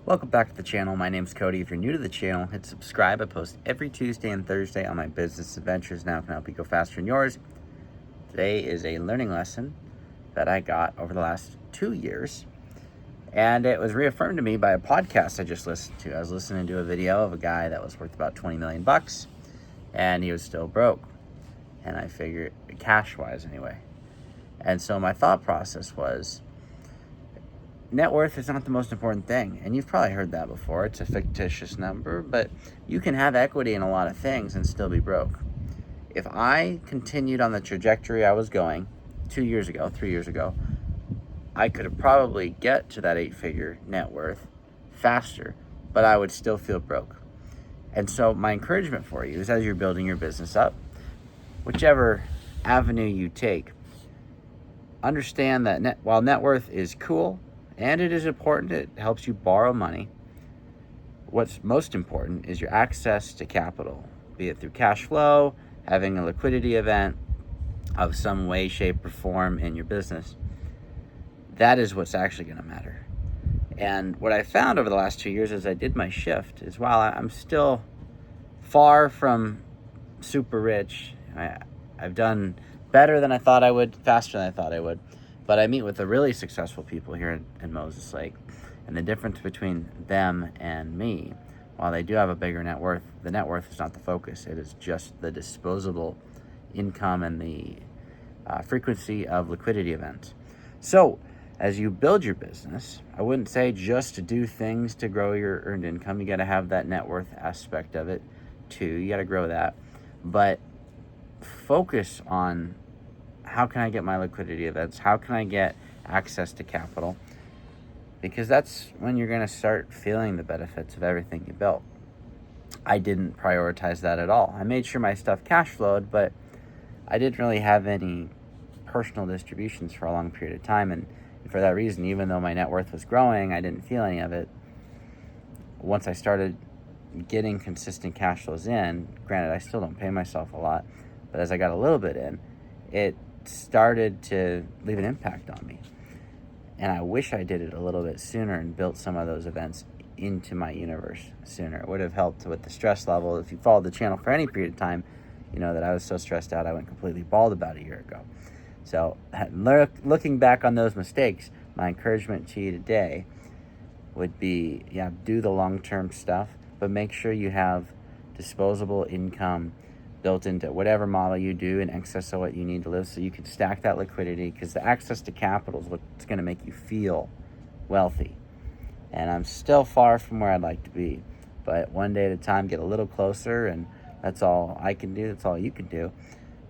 Welcome back to the channel. My name's Cody. If you're new to the channel, hit subscribe. I post every Tuesday and Thursday on my business adventures. Now can help you go faster in yours. Today is a learning lesson that I got over the last 2 years, and it was reaffirmed to me by a podcast I just listened to. I was listening to a video of a guy that was worth about 20 million bucks, and he was still broke. And I figured, cash-wise anyway. And so my thought process was, net worth is not the most important thing. And you've probably heard that before. It's a fictitious number, but you can have equity in a lot of things and still be broke. If I continued on the trajectory I was going 2 years ago, 3 years ago, I could have probably get to that 8-figure net worth faster, but I would still feel broke. And so my encouragement for you is, as you're building your business up, whichever avenue you take, understand that while net worth is cool, and it is important, it helps you borrow money, what's most important is your access to capital, be it through cash flow, having a liquidity event of some way, shape, or form in your business. That is what's actually going to matter. And what I found over the last 2 years as I did my shift is, while I'm still far from super rich, I've done better than I thought I would, faster than I thought I would. But I meet with the really successful people here in Moses Lake, and the difference between them and me, while they do have a bigger net worth, the net worth is not the focus. It is just the disposable income and the frequency of liquidity events. So as you build your business, I wouldn't say just to do things to grow your earned income. You got to have that net worth aspect of it too. You got to grow that. But focus on, how can I get my liquidity events? How can I get access to capital? Because that's when you're going to start feeling the benefits of everything you built. I didn't prioritize that at all. I made sure my stuff cash flowed, but I didn't really have any personal distributions for a long period of time. And for that reason, even though my net worth was growing, I didn't feel any of it. Once I started getting consistent cash flows in, granted, I still don't pay myself a lot, but as I got a little bit in, it started to leave an impact on me. And I wish I did it a little bit sooner and built some of those events into my universe sooner. It would have helped with the stress level. If you followed the channel for any period of time, you know that I was so stressed out I went completely bald about a year ago. So looking back on those mistakes, my encouragement to you today would be, do the long-term stuff, but make sure you have disposable income built into whatever model you do in excess of what you need to live, so you can stack that liquidity, because the access to capital is what's going to make you feel wealthy. And I'm still far from where I'd like to be, but one day at a time, get a little closer, and that's all I can do. That's all you can do.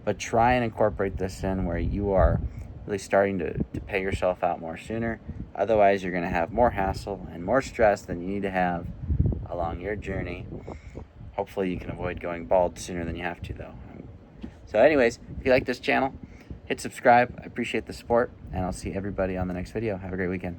But try and incorporate this in where you are really starting to pay yourself out more sooner. Otherwise, you're going to have more hassle and more stress than you need to have along your journey. Hopefully you can avoid going bald sooner than you have to, though. So anyways, if you like this channel, hit subscribe. I appreciate the support, and I'll see everybody on the next video. Have a great weekend.